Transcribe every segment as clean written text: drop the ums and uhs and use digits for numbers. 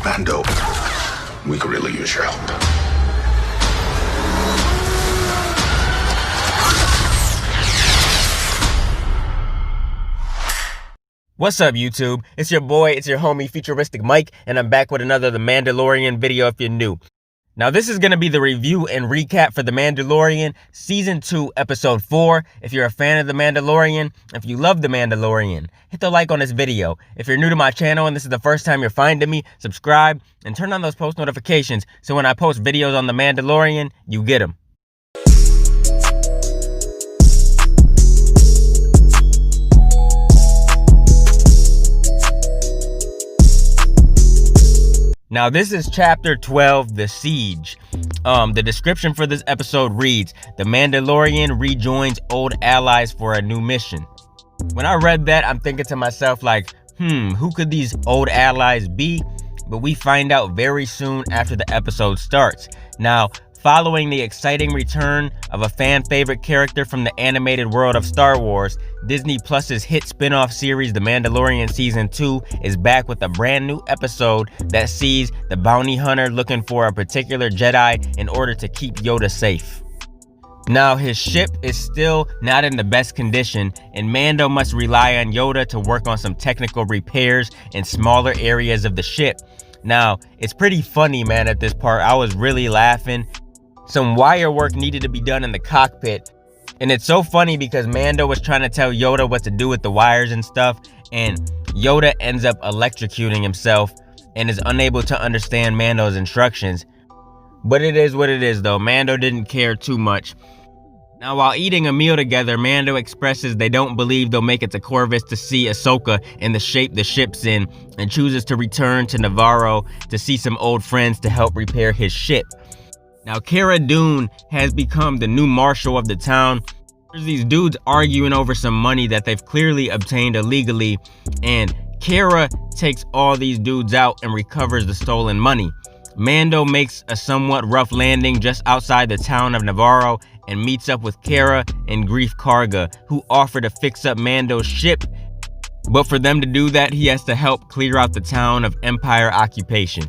Mando, we could really use your help. What's up, YouTube? It's your boy, it's your homie, FuturisticMike, and I'm back with another The Mandalorian video if you're new. Now, this is going to be the review and recap for The Mandalorian Season 2, Episode 4. If you're a fan of The Mandalorian, if you love The Mandalorian, hit the like on this video. If you're new to my channel and this is the first time you're finding me, subscribe and turn on those post notifications so when I post videos on The Mandalorian, you get them. Now, this is Chapter 12, The Siege. The description for this episode reads, The Mandalorian rejoins old allies for a new mission. When I read that, I'm thinking to myself like, who could these old allies be? But we find out very soon after the episode starts. Now, following the exciting return of a fan favorite character from the animated world of Star Wars, Disney Plus's hit spin-off series The Mandalorian Season 2 is back with a brand new episode that sees the bounty hunter looking for a particular Jedi in order to keep Yoda safe. Now, his ship is still not in the best condition, and Mando must rely on Yoda to work on some technical repairs in smaller areas of the ship. Now, it's pretty funny, man, at this part. I was really laughing. Some wire work needed to be done in the cockpit. And it's so funny because Mando was trying to tell Yoda what to do with the wires and stuff. And Yoda ends up electrocuting himself and is unable to understand Mando's instructions. But it is what it is though. Mando didn't care too much. Now, while eating a meal together, Mando expresses they don't believe they'll make it to Corvus to see Ahsoka in the shape the ship's in, and chooses to return to Navarro to see some old friends to help repair his ship. Now, Cara Dune has become the new marshal of the town. There's these dudes arguing over some money that they've clearly obtained illegally, and Cara takes all these dudes out and recovers the stolen money. Mando makes a somewhat rough landing just outside the town of Navarro and meets up with Cara and Greef Karga, who offer to fix up Mando's ship. But for them to do that, he has to help clear out the town of Empire occupation.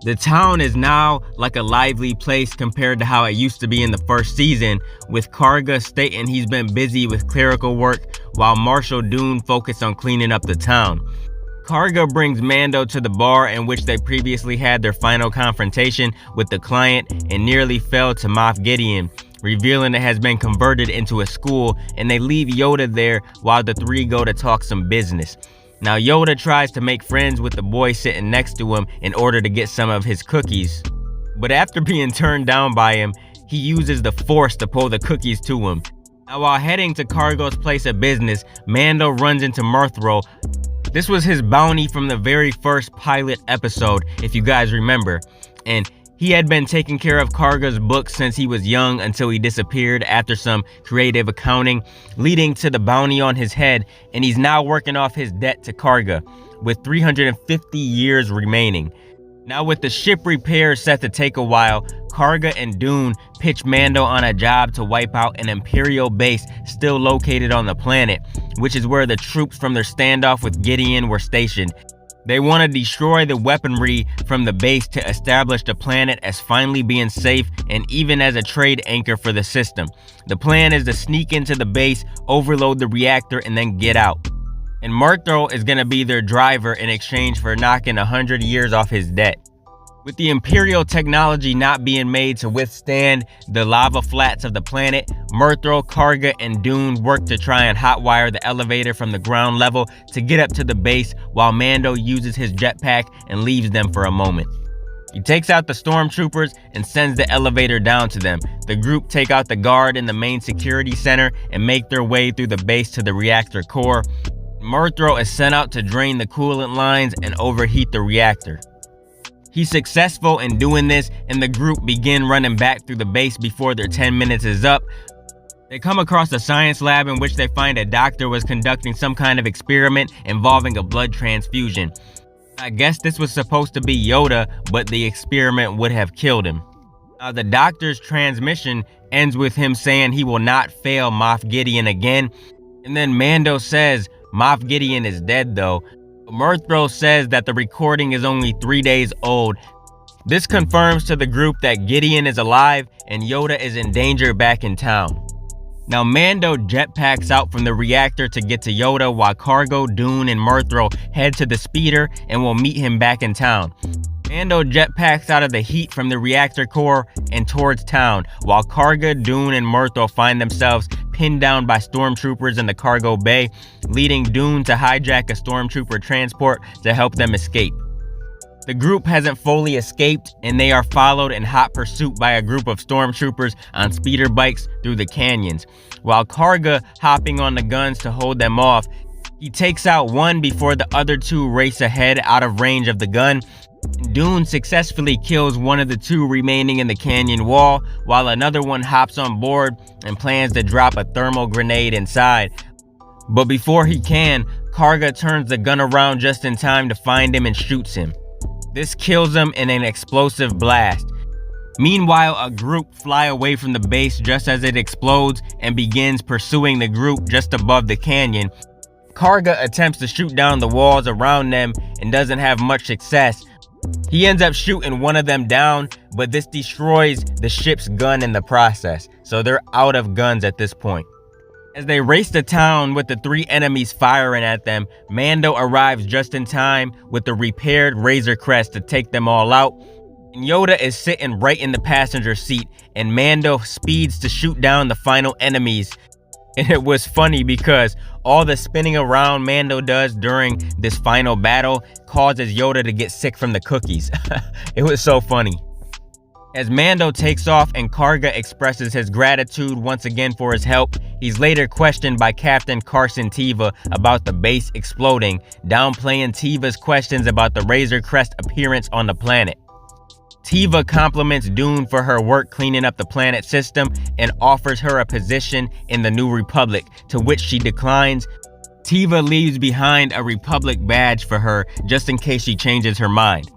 The town is now like a lively place compared to how it used to be in the first season, with Karga stating he's been busy with clerical work while Marshal Dune focused on cleaning up the town. Karga brings Mando to the bar in which they previously had their final confrontation with the client and nearly fell to Moff Gideon, revealing it has been converted into a school, and they leave Yoda there while the three go to talk some business. Now, Yoda tries to make friends with the boy sitting next to him in order to get some of his cookies. But after being turned down by him, he uses the Force to pull the cookies to him. Now, while heading to Karga's place of business, Mando runs into Murthro. This was his bounty from the very first pilot episode, if you guys remember. And he had been taking care of Karga's book since he was young until he disappeared after some creative accounting, leading to the bounty on his head, and he's now working off his debt to Karga, with 350 years remaining. Now, with the ship repairs set to take a while, Karga and Dune pitch Mando on a job to wipe out an Imperial base still located on the planet, which is where the troops from their standoff with Gideon were stationed. They want to destroy the weaponry from the base to establish the planet as finally being safe and even as a trade anchor for the system. The plan is to sneak into the base, overload the reactor, and then get out. And Murthro is going to be their driver in exchange for knocking 100 years off his debt. With the Imperial technology not being made to withstand the lava flats of the planet, Murthro, Karga, and Dune work to try and hotwire the elevator from the ground level to get up to the base, while Mando uses his jetpack and leaves them for a moment. He takes out the stormtroopers and sends the elevator down to them. The group take out the guard in the main security center and make their way through the base to the reactor core. Murthro is sent out to drain the coolant lines and overheat the reactor. He's successful in doing this, and the group begin running back through the base before their 10 minutes is up. They come across a science lab in which they find a doctor was conducting some kind of experiment involving a blood transfusion. I guess this was supposed to be Yoda, but the experiment would have killed him. The doctor's transmission ends with him saying he will not fail Moff Gideon again. And then Mando says Moff Gideon is dead though. Mirthro says that the recording is only 3 days old. This confirms to the group that Gideon is alive and Yoda is in danger back in town. Now Mando jetpacks out from the reactor to get to Yoda while Cargo, Dune, and Mirthro head to the speeder and will meet him back in town. Mando jetpacks out of the heat from the reactor core and towards town, while Karga, Dune, and Mirthro find themselves pinned down by stormtroopers in the cargo bay, leading Dune to hijack a stormtrooper transport to help them escape. The group hasn't fully escaped, and they are followed in hot pursuit by a group of stormtroopers on speeder bikes through the canyons, while Karga hopping on the guns to hold them off. He takes out one before the other two race ahead out of range of the gun. Dune successfully kills one of the two remaining in the canyon wall, while another one hops on board and plans to drop a thermal grenade inside. But before he can, Karga turns the gun around just in time to find him and shoots him. This kills him in an explosive blast. Meanwhile, a group fly away from the base just as it explodes and begins pursuing the group just above the canyon. Karga attempts to shoot down the walls around them and doesn't have much success. He ends up shooting one of them down, but this destroys the ship's gun in the process, so they're out of guns at this point. As they race to town with the three enemies firing at them, Mando arrives just in time with the repaired Razor Crest to take them all out. And Yoda is sitting right in the passenger seat, and Mando speeds to shoot down the final enemies. And it was funny because all the spinning around Mando does during this final battle causes Yoda to get sick from the cookies. It was so funny. As Mando takes off and Karga expresses his gratitude once again for his help, he's later questioned by Captain Carson Teva about the base exploding, downplaying Teva's questions about the Razor Crest appearance on the planet. Teva compliments Dune for her work cleaning up the planet system and offers her a position in the New Republic, to which she declines. Teva leaves behind a Republic badge for her just in case she changes her mind.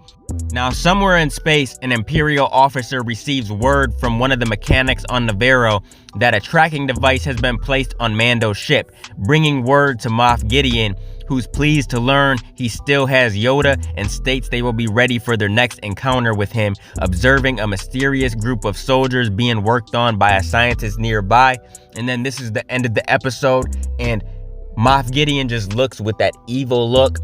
Now, somewhere in space, an Imperial officer receives word from one of the mechanics on Navarro that a tracking device has been placed on Mando's ship, bringing word to Moff Gideon, who's pleased to learn he still has Yoda and states they will be ready for their next encounter with him, observing a mysterious group of soldiers being worked on by a scientist nearby. And then this is the end of the episode, and Moff Gideon just looks with that evil look.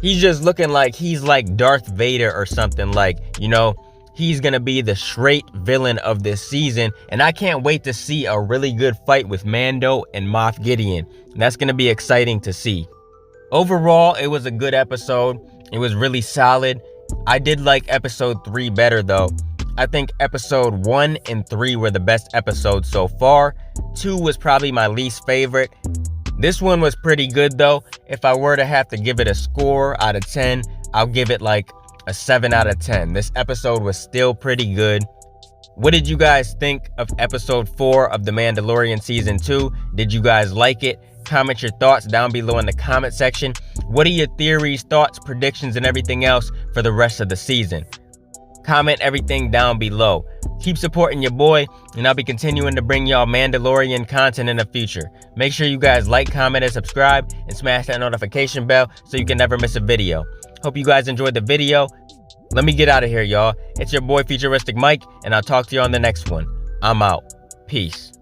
He's just looking like he's like Darth Vader or something, like, you know, he's gonna be the straight villain of this season, and I can't wait to see a really good fight with Mando and Moff Gideon. That's gonna be exciting to see. Overall, it was a good episode. It was really solid. I did like episode 3 better though. I think episode 1 and 3 were the best episodes so far. 2 was probably my least favorite. This one was pretty good though. If I were to have to give it a score out of 10, I'll give it like a 7 out of 10. This episode was still pretty good. What did you guys think of episode 4 of The Mandalorian season 2? Did you guys like it? Comment your thoughts down below in the comment section. What are your theories, thoughts, predictions, and everything else for the rest of the season? Comment everything down below. Keep supporting your boy, and I'll be continuing to bring y'all Mandalorian content in the future. Make sure you guys like, comment, and subscribe, and smash that notification bell so you can never miss a video. Hope you guys enjoyed the video. Let me get out of here, y'all. It's your boy, Futuristic Mike, and I'll talk to you on the next one. I'm out. Peace.